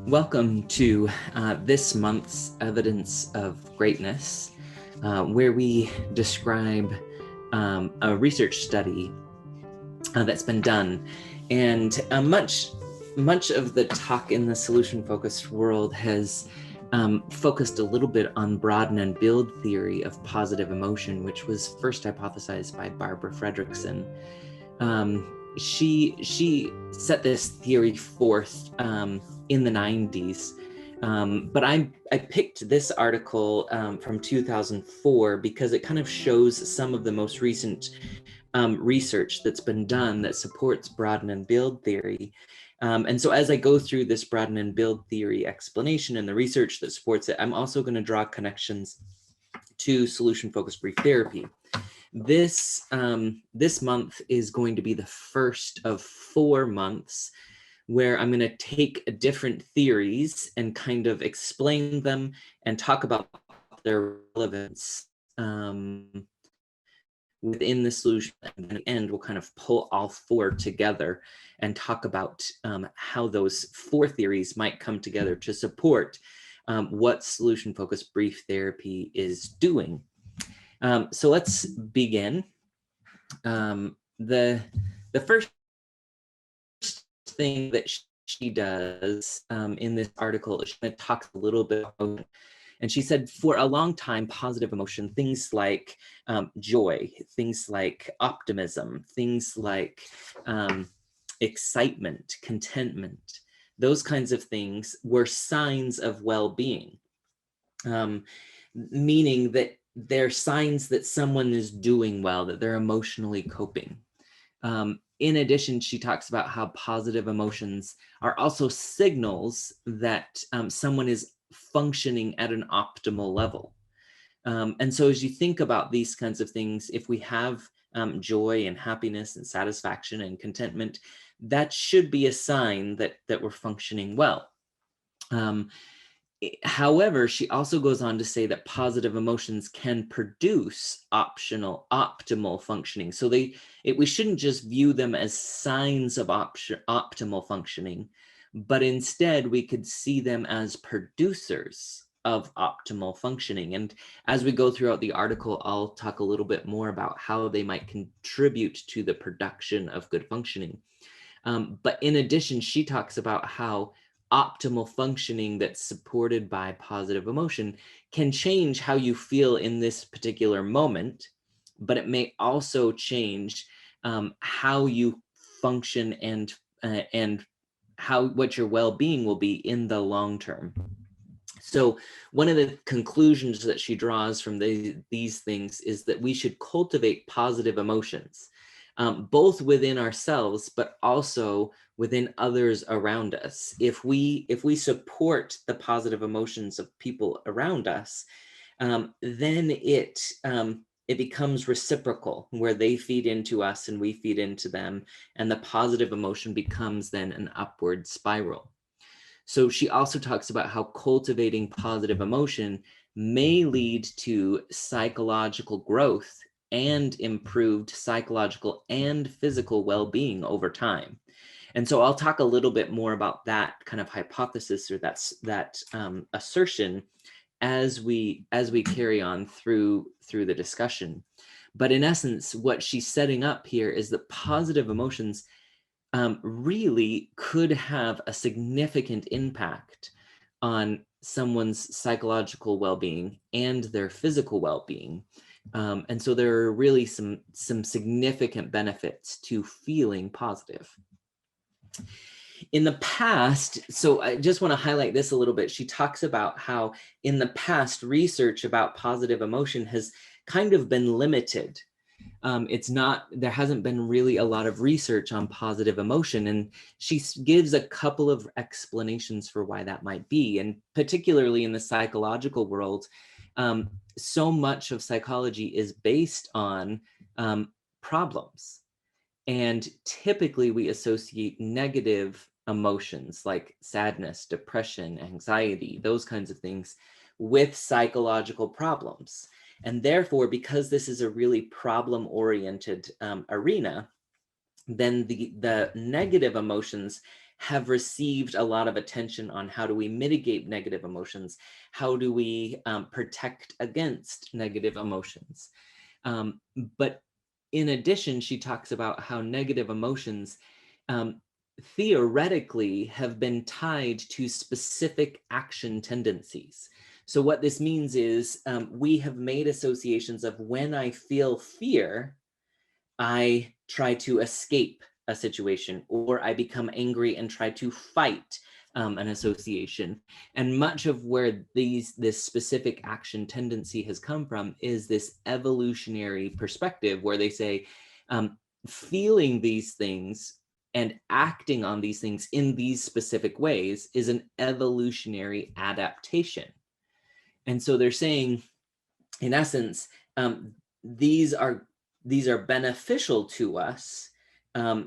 Welcome to this month's Evidence of Greatness, where we describe a research study that's been done. And much of the talk in the solution-focused world has focused a little bit on Broaden-and-Build theory of positive emotion, which was first hypothesized by Barbara Fredrickson. She set this theory forth in the 90s, but I picked this article from 2004 because it kind of shows some of the most recent research that's been done that supports Broaden-and-Build theory. And so as I go through this Broaden-and-Build theory explanation and the research that supports it, I'm also going to draw connections to solution-focused brief therapy. This month is going to be the first of 4 months where I'm going to take different theories and kind of explain them and talk about their relevance within the solution. And at the end, we'll kind of pull all 4 together and talk about how those 4 theories might come together to support what solution-focused brief therapy is doing. So let's begin. The first thing that she does in this article is she talks a little bit about, and she said for a long time, positive emotion, things like joy, things like optimism, things like excitement, contentment, those kinds of things were signs of well-being, meaning that they're signs that someone is doing well, that they're emotionally coping. In addition, she talks about how positive emotions are also signals that someone is functioning at an optimal level. And so as you think about these kinds of things, if we have joy and happiness and satisfaction and contentment, that should be a sign that we're functioning well. However, she also goes on to say that positive emotions can produce optimal functioning. So we shouldn't just view them as signs of optimal functioning, but instead we could see them as producers of optimal functioning. And as we go throughout the article, I'll talk a little bit more about how they might contribute to the production of good functioning. But in addition, she talks about how optimal functioning that's supported by positive emotion can change how you feel in this particular moment, but it may also change how you function and what your well-being will be in the long term. So one of the conclusions that she draws from these things is that we should cultivate positive emotions, both within ourselves, but also within others around us. If we support the positive emotions of people around us, then it becomes reciprocal, where they feed into us and we feed into them, and the positive emotion becomes then an upward spiral. So she also talks about how cultivating positive emotion may lead to psychological growth and improved psychological and physical well-being over time. And so I'll talk a little bit more about that kind of hypothesis, or that assertion, as we carry on through the discussion. But in essence, what she's setting up here is that positive emotions really could have a significant impact on someone's psychological well-being and their physical well-being. And so there are really some significant benefits to feeling positive. In the past, so I just want to highlight this a little bit. She talks about how in the past, research about positive emotion has kind of been limited. There hasn't been really a lot of research on positive emotion, and she gives a couple of explanations for why that might be. And particularly in the psychological world, so much of psychology is based on problems. And typically we associate negative emotions like sadness, depression, anxiety, those kinds of things with psychological problems. And therefore, because this is a really problem-oriented arena, then the negative emotions have received a lot of attention on how do we mitigate negative emotions? How do we protect against negative emotions? But in addition, she talks about how negative emotions theoretically have been tied to specific action tendencies. So what this means is we have made associations of when I feel fear, I try to escape a situation, or I become angry and try to fight an association. And much of where this specific action tendency has come from is this evolutionary perspective where they say feeling these things and acting on these things in these specific ways is an evolutionary adaptation. And so they're saying, in essence, these are beneficial to us,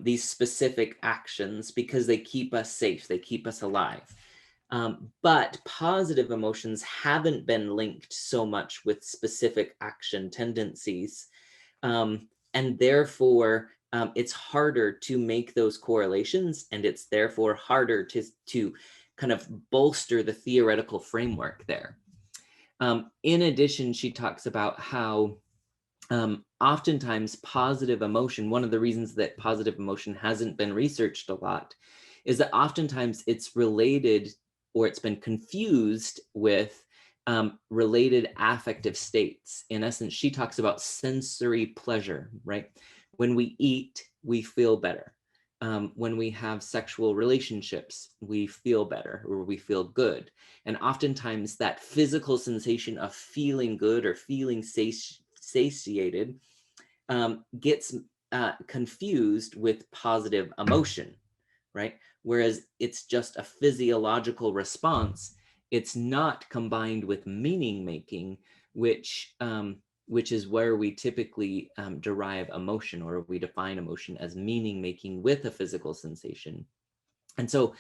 these specific actions, because they keep us safe, they keep us alive. But positive emotions haven't been linked so much with specific action tendencies. And therefore, it's harder to make those correlations, and it's therefore harder to kind of bolster the theoretical framework there. In addition, she talks about how oftentimes positive emotion, one of the reasons that positive emotion hasn't been researched a lot, is that oftentimes it's related, or it's been confused with related affective states. In essence, she talks about sensory pleasure, right? When we eat, we feel better. When we have sexual relationships, we feel better, or we feel good. And oftentimes that physical sensation of feeling good or feeling satiated gets confused with positive emotion, right? Whereas it's just a physiological response. It's not combined with meaning making, which is where we typically derive emotion, or we define emotion as meaning making with a physical sensation. And so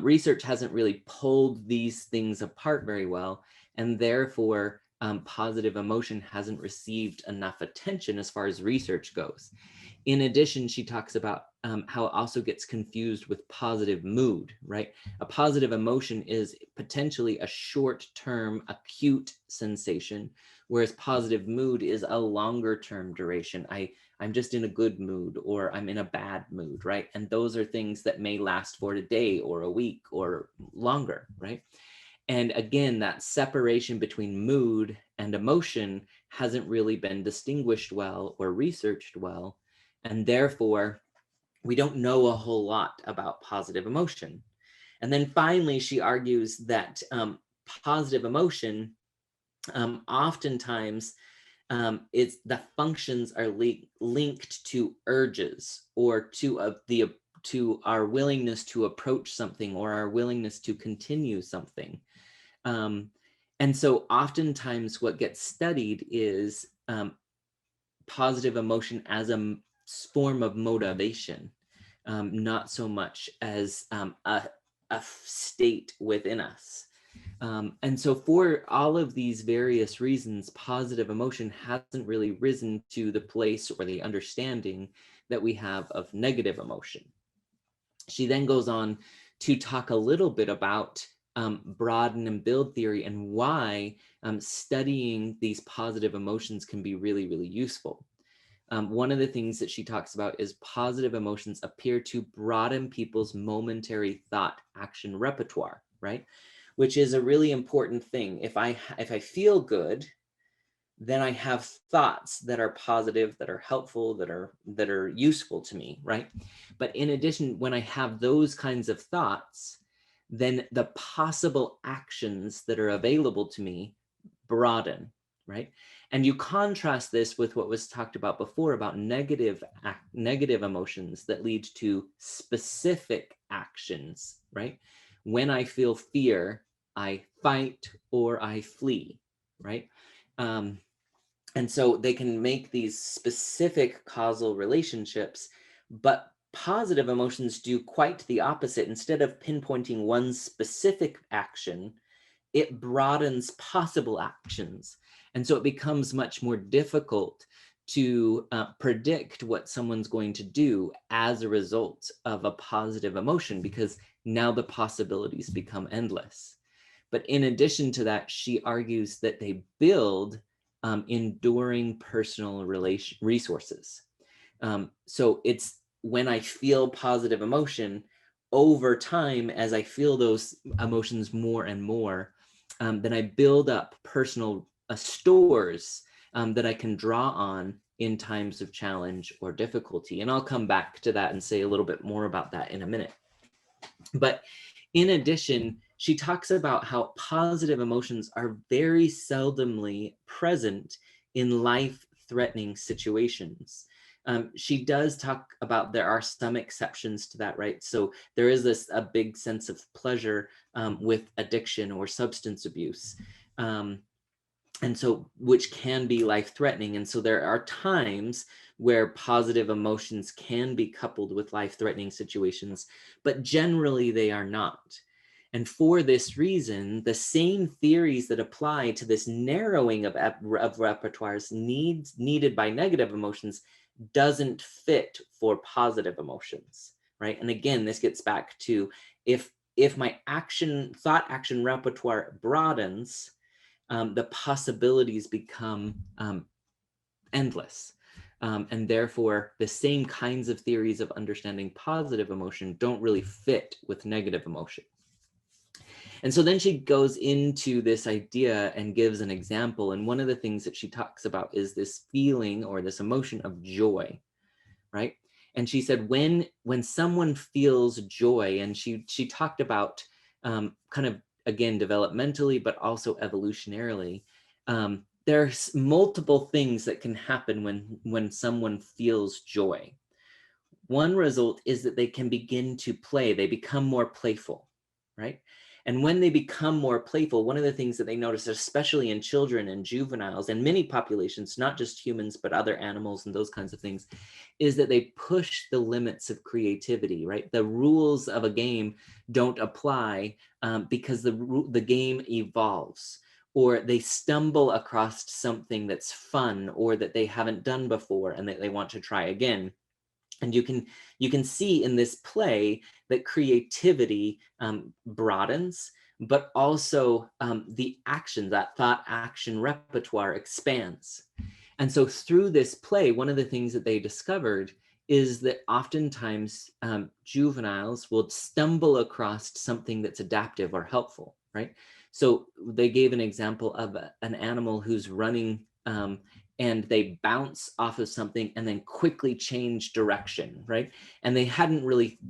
research hasn't really pulled these things apart very well, and therefore positive emotion hasn't received enough attention as far as research goes. In addition, she talks about how it also gets confused with positive mood, right? A positive emotion is potentially a short-term acute sensation, whereas positive mood is a longer-term duration. I'm just in a good mood, or I'm in a bad mood, right? And those are things that may last for a day or a week or longer, right? And again, that separation between mood and emotion hasn't really been distinguished well or researched well. And therefore, we don't know a whole lot about positive emotion. And then finally, she argues that positive emotion oftentimes it's the functions are linked to urges, or to our willingness to approach something, or our willingness to continue something. And so oftentimes what gets studied is positive emotion as a form of motivation, not so much as a state within us. And so for all of these various reasons, positive emotion hasn't really risen to the place or the understanding that we have of negative emotion. She then goes on to talk a little bit about Broaden-and-Build theory, and why studying these positive emotions can be really, really useful. One of the things that she talks about is positive emotions appear to broaden people's momentary thought action repertoire, right? Which is a really important thing. If I feel good, then I have thoughts that are positive, that are helpful, that are useful to me, right? But in addition, when I have those kinds of thoughts, then the possible actions that are available to me broaden, right? And you contrast this with what was talked about before about negative emotions that lead to specific actions, right? When I feel fear, I fight or I flee, right? And so they can make these specific causal relationships, but positive emotions do quite the opposite. Instead of pinpointing one specific action, it broadens possible actions. And so it becomes much more difficult to predict what someone's going to do as a result of a positive emotion, because now the possibilities become endless. But in addition to that, she argues that they build enduring personal resources. So it's when I feel positive emotion, over time, as I feel those emotions more and more, then I build up personal stores that I can draw on in times of challenge or difficulty. And I'll come back to that and say a little bit more about that in a minute. But in addition, she talks about how positive emotions are very seldomly present in life-threatening situations. She does talk about there are some exceptions to that, right? So there is a big sense of pleasure with addiction or substance abuse. And so, which can be life-threatening. And so there are times where positive emotions can be coupled with life-threatening situations, but generally they are not. And for this reason, the same theories that apply to this narrowing of repertoires needed by negative emotions doesn't fit for positive emotions, right? And again, this gets back to if my thought action repertoire broadens, the possibilities become endless. And therefore, the same kinds of theories of understanding positive emotion don't really fit with negative emotion. And so then she goes into this idea and gives an example. And one of the things that she talks about is this feeling or this emotion of joy, right? And she said, when someone feels joy, and she talked about kind of, again, developmentally, but also evolutionarily, there's multiple things that can happen when someone feels joy. One result is that they can begin to play. They become more playful, right? And when they become more playful, one of the things that they notice, especially in children and juveniles and many populations, not just humans, but other animals and those kinds of things, is that they push the limits of creativity, right? The rules of a game don't apply because the game evolves, or they stumble across something that's fun or that they haven't done before and that they want to try again. And you can see in this play that creativity broadens, but also the action, that thought action repertoire expands. And so through this play, one of the things that they discovered is that oftentimes juveniles will stumble across something that's adaptive or helpful, right? So they gave an example of an animal who's running and they bounce off of something and then quickly change direction, right? And they hadn't really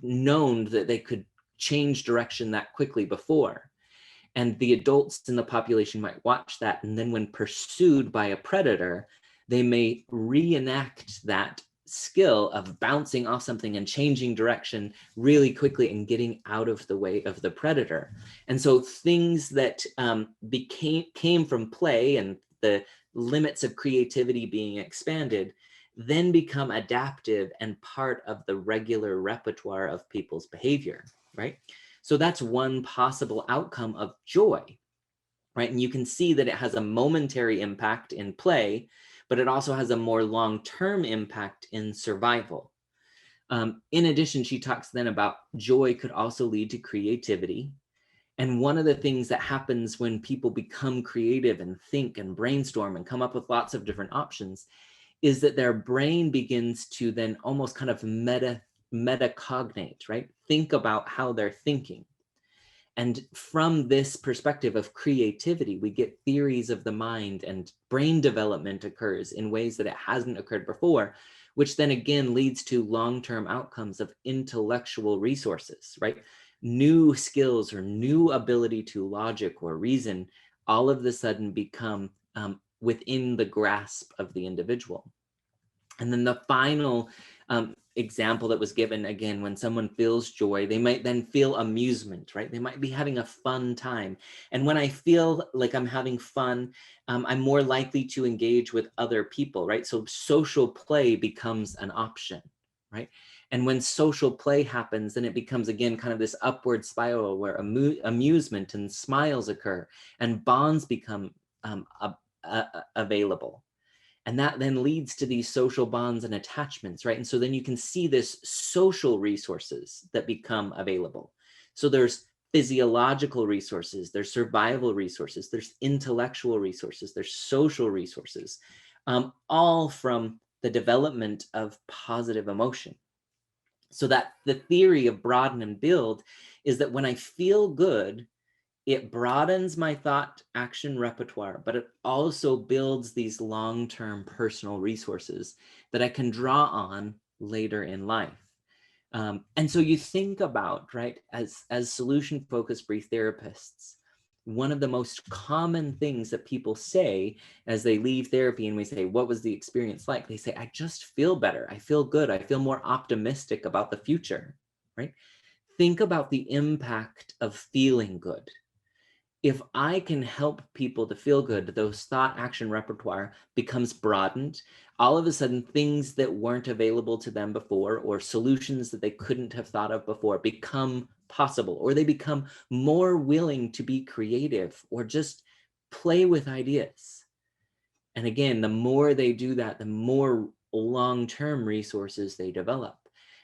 known that they could change direction that quickly before. And the adults in the population might watch that, and then when pursued by a predator, they may reenact that skill of bouncing off something and changing direction really quickly and getting out of the way of the predator. And so things that came from play and the limits of creativity being expanded then become adaptive and part of the regular repertoire of people's behavior, right? So that's one possible outcome of joy, right? And you can see that it has a momentary impact in play, but it also has a more long-term impact in survival. In addition, she talks then about joy could also lead to creativity. And one of the things that happens when people become creative and think and brainstorm and come up with lots of different options is that their brain begins to then almost kind of metacognate, right? Think about how they're thinking. And from this perspective of creativity, we get theories of the mind, and brain development occurs in ways that it hasn't occurred before, which then again leads to long-term outcomes of intellectual resources, right? New skills or new ability to logic or reason all of a sudden become within the grasp of the individual. And then the final example that was given, again, when someone feels joy, they might then feel amusement, right? They might be having a fun time. And when I feel like I'm having fun, I'm more likely to engage with other people, right? So social play becomes an option, right? And when social play happens, then it becomes, again, kind of this upward spiral where amusement and smiles occur and bonds become available. And that then leads to these social bonds and attachments, right? And so then you can see this social resources that become available. So there's physiological resources, there's survival resources, there's intellectual resources, there's social resources, all from the development of positive emotion. So that the theory of broaden and build is that when I feel good, it broadens my thought action repertoire, but it also builds these long-term personal resources that I can draw on later in life. And so you think about, right, as solution-focused brief therapists, one of the most common things that people say as they leave therapy and we say, what was the experience like? They say, I just feel better. I feel good. I feel more optimistic about the future, right? Think about the impact of feeling good. If I can help people to feel good, those thought action repertoire becomes broadened. All of a sudden, things that weren't available to them before, or solutions that they couldn't have thought of before, become possible, or they become more willing to be creative or just play with ideas. And again, the more they do that, the more long-term resources they develop.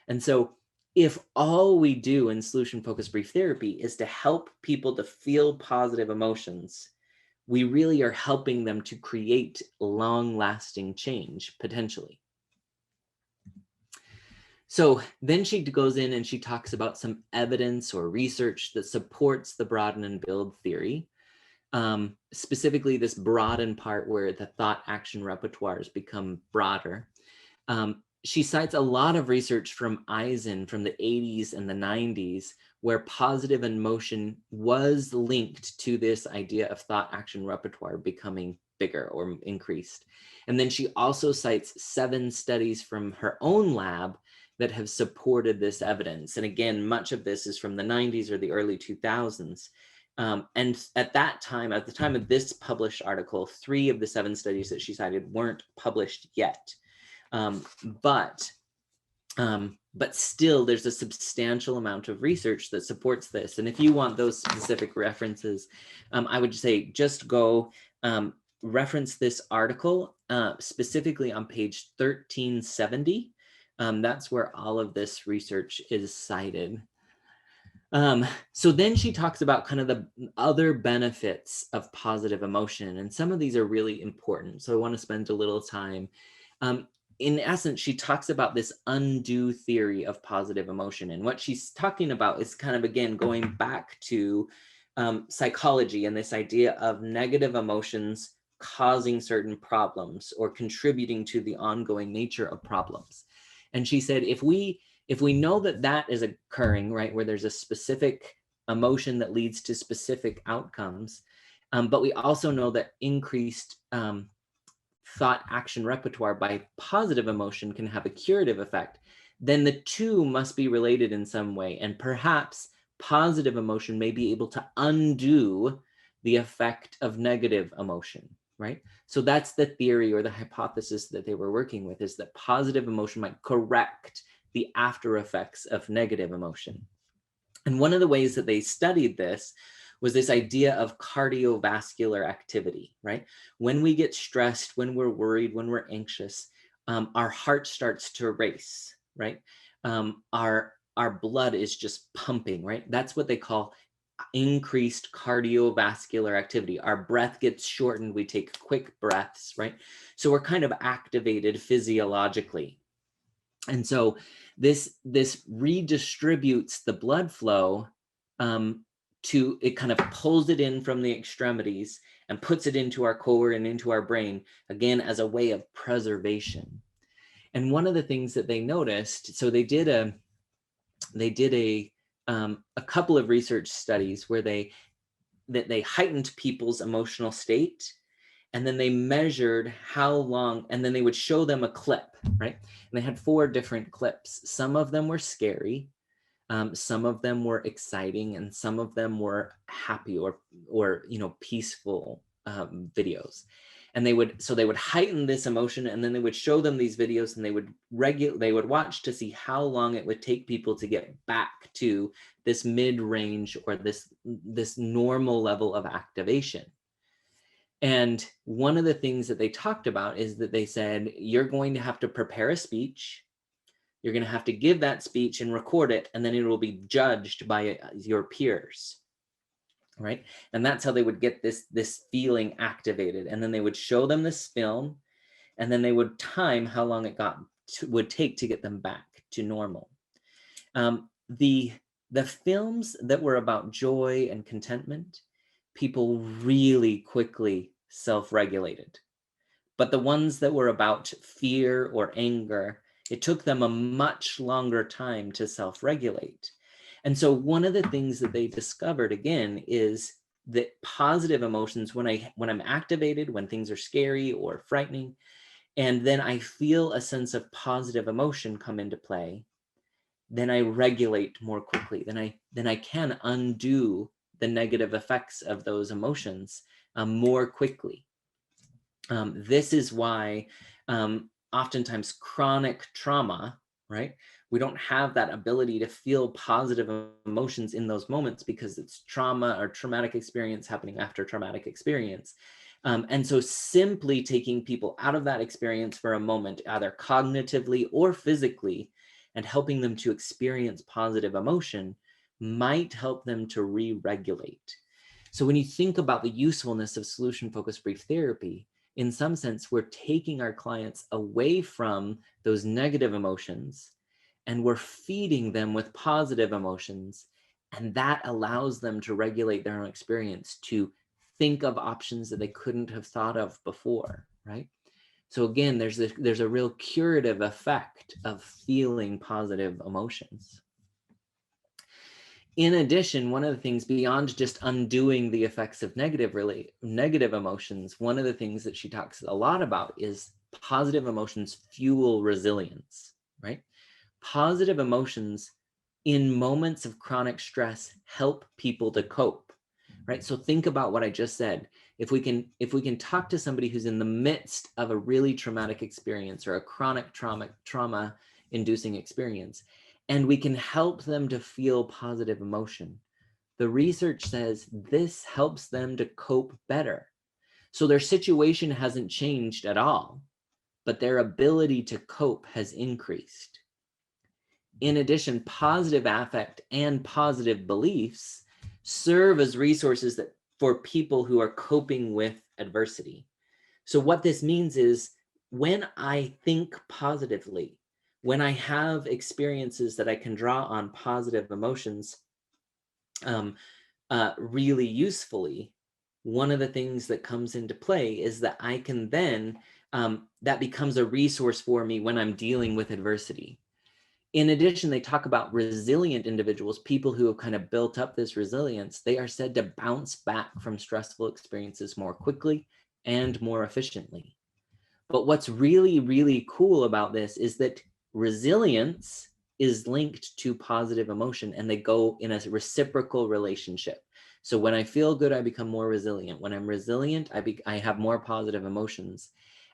And so if all we do in solution-focused brief therapy is to help people to feel positive emotions, we really are helping them to create long-lasting change, potentially. So then she goes in and she talks about some evidence or research that supports the broaden and build theory. Specifically this broaden part where the thought action repertoires become broader. She cites a lot of research from Eisen from the 80s and the 90s, where positive emotion was linked to this idea of thought action repertoire becoming bigger or increased. And then she also cites 7 studies from her own lab that have supported this evidence. And again, much of this is from the 90s or the early 2000s. And at that time, at the time of this published article, 3 of the 7 studies that she cited weren't published yet. But still, there's a substantial amount of research that supports this. And if you want those specific references, I would say just go reference this article specifically on page 1370. That's where all of this research is cited. So then she talks about kind of the other benefits of positive emotion, and some of these are really important. So I want to spend a little time. In essence, she talks about this undue theory of positive emotion. And what she's talking about is kind of, again, going back to psychology and this idea of negative emotions causing certain problems or contributing to the ongoing nature of problems. And she said, if we know that that is occurring, right, where there's a specific emotion that leads to specific outcomes, but we also know that increased thought action repertoire by positive emotion can have a curative effect, then the two must be related in some way. And perhaps positive emotion may be able to undo the effect of negative emotion, right? So that's the theory or the hypothesis that they were working with, is that positive emotion might correct the after effects of negative emotion. And one of the ways that they studied this was this idea of cardiovascular activity, right? When we get stressed, when we're worried, when we're anxious, our heart starts to race, right? Our blood is just pumping, right? That's what they call increased cardiovascular activity. Our breath gets shortened. We take quick breaths, right? So we're kind of activated physiologically. And so this redistributes the blood flow it kind of pulls it in from the extremities and puts it into our core and into our brain, again, as a way of preservation. And one of the things that they noticed, so they did a couple of research studies where they heightened people's emotional state, and then they measured how long, and then they would show them a clip, right? And they had 4 different clips. Some of them were scary, some of them were exciting, and some of them were happy or peaceful videos. And they would heighten this emotion, and then they would show them these videos, and they would watch to see how long it would take people to get back to this mid-range or this normal level of activation. And one of the things that they talked about is that they said, you're going to have to prepare a speech. You're going to have to give that speech and record it, and then it will be judged by your peers. Right. And that's how they would get this feeling activated. And then they would show them this film, and then they would time how long it would take to get them back to normal. The films that were about joy and contentment, people really quickly self-regulated. But the ones that were about fear or anger, it took them a much longer time to self-regulate. And so one of the things that they discovered, again, is that positive emotions, when I'm activated, when things are scary or frightening, and then I feel a sense of positive emotion come into play, then I regulate more quickly. Then I can undo the negative effects of those emotions more quickly. This is why oftentimes chronic trauma, right? We don't have that ability to feel positive emotions in those moments because it's trauma or traumatic experience happening after traumatic experience. And so simply taking people out of that experience for a moment, either cognitively or physically, and helping them to experience positive emotion might help them to re-regulate. So when you think about the usefulness of solution-focused brief therapy, in some sense, we're taking our clients away from those negative emotions and we're feeding them with positive emotions. And that allows them to regulate their own experience, to think of options that they couldn't have thought of before, right? So again, there's a real curative effect of feeling positive emotions. In addition, one of the things beyond just undoing the effects of negative emotions, one of the things that she talks a lot about is positive emotions fuel resilience, right? Positive emotions in moments of chronic stress help people to cope, right? So think about what I just said. If we can talk to somebody who's in the midst of a really traumatic experience or a chronic trauma inducing experience, and we can help them to feel positive emotion, the research says this helps them to cope better. So their situation hasn't changed at all, but their ability to cope has increased. In addition, positive affect and positive beliefs serve as resources for people who are coping with adversity. So what this means is when I think positively, when I have experiences that I can draw on positive emotions really usefully, one of the things that comes into play is that I can then, that becomes a resource for me when I'm dealing with adversity. In addition, they talk about resilient individuals, people who have kind of built up this resilience. They are said to bounce back from stressful experiences more quickly and more efficiently. But what's really, really cool about this is that resilience is linked to positive emotion, and they go in a reciprocal relationship. So when I feel good, I become more resilient. When I'm resilient, I have more positive emotions.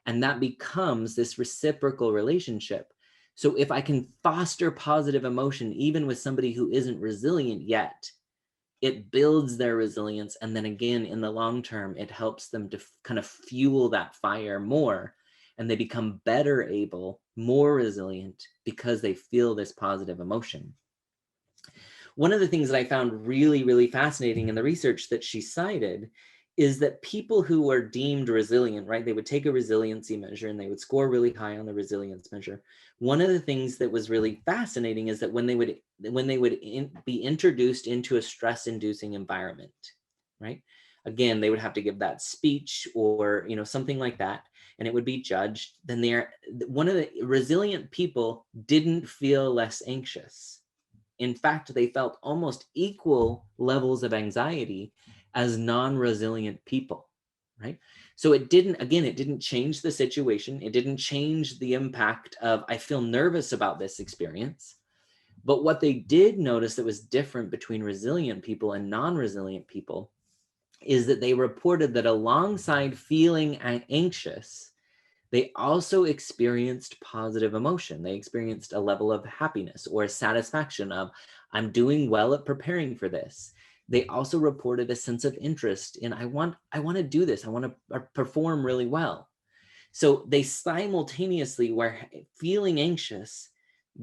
And that becomes this reciprocal relationship. So if I can foster positive emotion, even with somebody who isn't resilient yet, it builds their resilience. And then again, in the long term, it helps them to kind of fuel that fire more. And they become better able, more resilient, because they feel this positive emotion. One of the things that I found really, really fascinating in the research that she cited is that people who are deemed resilient, right, they would take a resiliency measure and they would score really high on the resilience measure. One of the things that was really fascinating is that when they would be introduced into a stress-inducing environment, right, again, they would have to give that speech or something like that, and it would be judged. Then one of the resilient people didn't feel less anxious. In fact, they felt almost equal levels of anxiety as non-resilient people, right? So it didn't change the situation. It didn't change the impact of, I feel nervous about this experience. But what they did notice that was different between resilient people and non-resilient people is that they reported that alongside feeling anxious, they also experienced positive emotion. They experienced a level of happiness or a satisfaction of, I'm doing well at preparing for this. They also reported a sense of interest in, I want to do this. I want to perform really well. So they simultaneously were feeling anxious,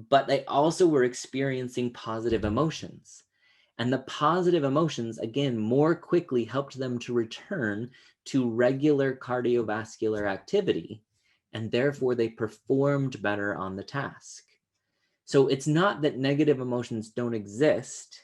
but they also were experiencing positive emotions. And the positive emotions, again, more quickly helped them to return to regular cardiovascular activity. And therefore, they performed better on the task. So it's not that negative emotions don't exist,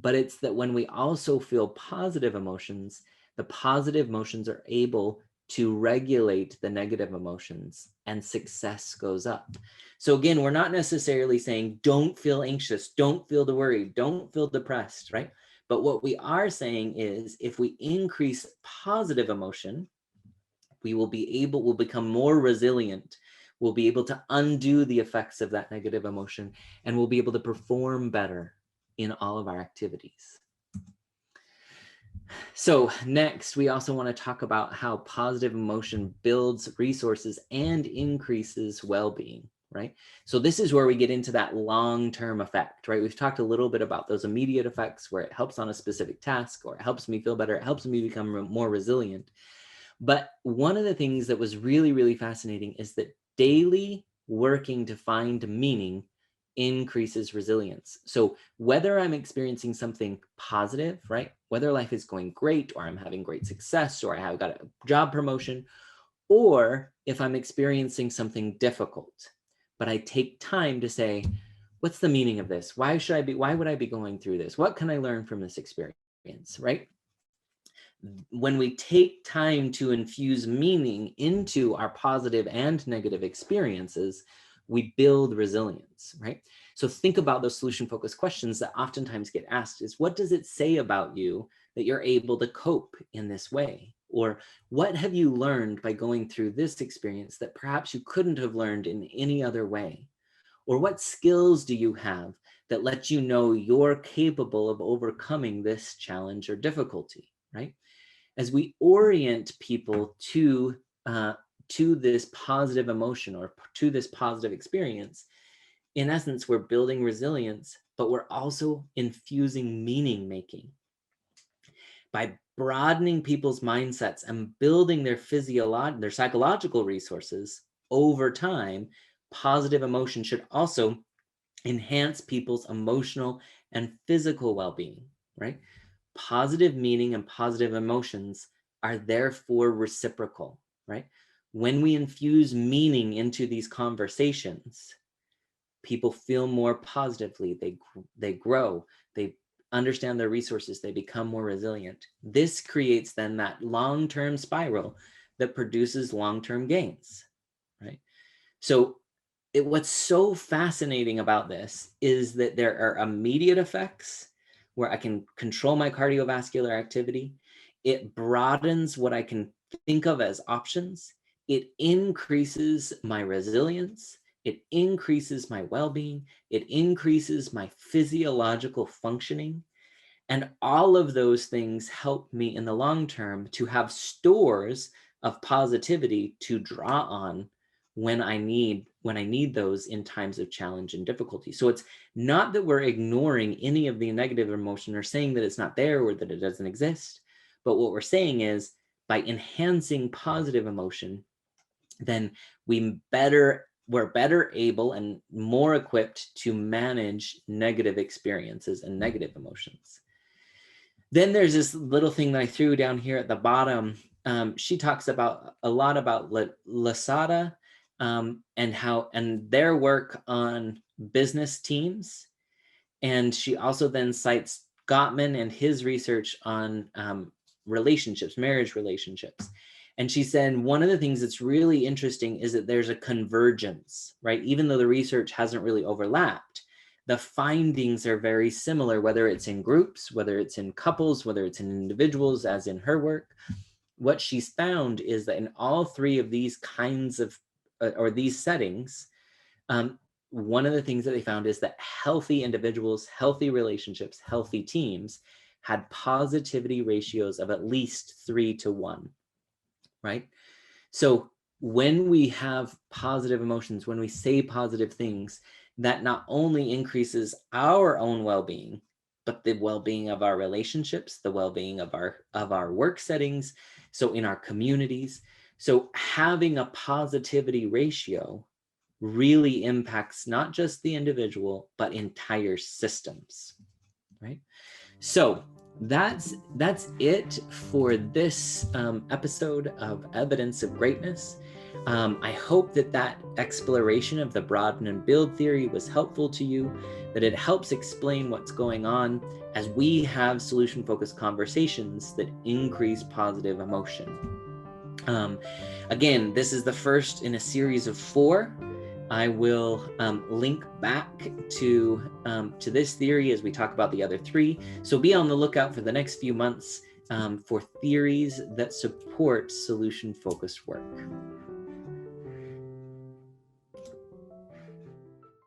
but it's that when we also feel positive emotions, the positive emotions are able to regulate the negative emotions and success goes up. So again, we're not necessarily saying don't feel anxious, don't feel the worry, don't feel depressed, right? But what we are saying is if we increase positive emotion, we'll become more resilient. We'll be able to undo the effects of that negative emotion, and we'll be able to perform better in all of our activities. So next, we also want to talk about how positive emotion builds resources and increases well-being, right? So this is where we get into that long-term effect, right? We've talked a little bit about those immediate effects where it helps on a specific task, or it helps me feel better, it helps me become more resilient. But one of the things that was really, really fascinating is that daily working to find meaning increases resilience. So whether I'm experiencing something positive, right? Whether life is going great, or I'm having great success, or I have got a job promotion, or if I'm experiencing something difficult, but I take time to say, what's the meaning of this? Why would I be going through this? What can I learn from this experience, right? When we take time to infuse meaning into our positive and negative experiences, we build resilience, right? So think about those solution-focused questions that oftentimes get asked is, what does it say about you that you're able to cope in this way? Or what have you learned by going through this experience that perhaps you couldn't have learned in any other way? Or what skills do you have that let you know you're capable of overcoming this challenge or difficulty, right? As we orient people to this positive emotion or to this positive experience, in essence, we're building resilience, but we're also infusing meaning making. By broadening people's mindsets and building their psychological resources over time, positive emotion should also enhance people's emotional and physical well-being, right? Positive meaning and positive emotions are therefore reciprocal, right? When we infuse meaning into these conversations, people feel more positively, they grow, they understand their resources, they become more resilient. This creates then that long-term spiral that produces long-term gains, right? So what's so fascinating about this is that there are immediate effects where I can control my cardiovascular activity. It broadens what I can think of as options. It increases my resilience. It increases my well-being. It increases my physiological functioning. And all of those things help me in the long term to have stores of positivity to draw on when I need those in times of challenge and difficulty. So it's not that we're ignoring any of the negative emotion or saying that it's not there or that it doesn't exist. But what we're saying is by enhancing positive emotion, then we're better able and more equipped to manage negative experiences and negative emotions. Then there's this little thing that I threw down here at the bottom. She talks a lot about Lasada and their work on business teams. And she also then cites Gottman and his research on relationships, marriage relationships. And she said one of the things that's really interesting is that there's a convergence, right? Even though the research hasn't really overlapped, the findings are very similar, whether it's in groups, whether it's in couples, whether it's in individuals, as in her work. What she's found is that in all three of these kinds of, or these settings, one of the things that they found is that healthy individuals, healthy relationships, healthy teams had positivity ratios of at least 3-to-1, right? So when we have positive emotions, when we say positive things, that not only increases our own well-being, but the well-being of our relationships, the well-being of our work settings, so in our communities. So having a positivity ratio really impacts not just the individual, but entire systems, right? So that's it for this episode of Evidence of Greatness. I hope that exploration of the Broaden and Build theory was helpful to you, that it helps explain what's going on as we have solution-focused conversations that increase positive emotion. Again, this is the first in a series of 4. I will link back to this theory as we talk about the other 3. So be on the lookout for the next few months for theories that support solution-focused work.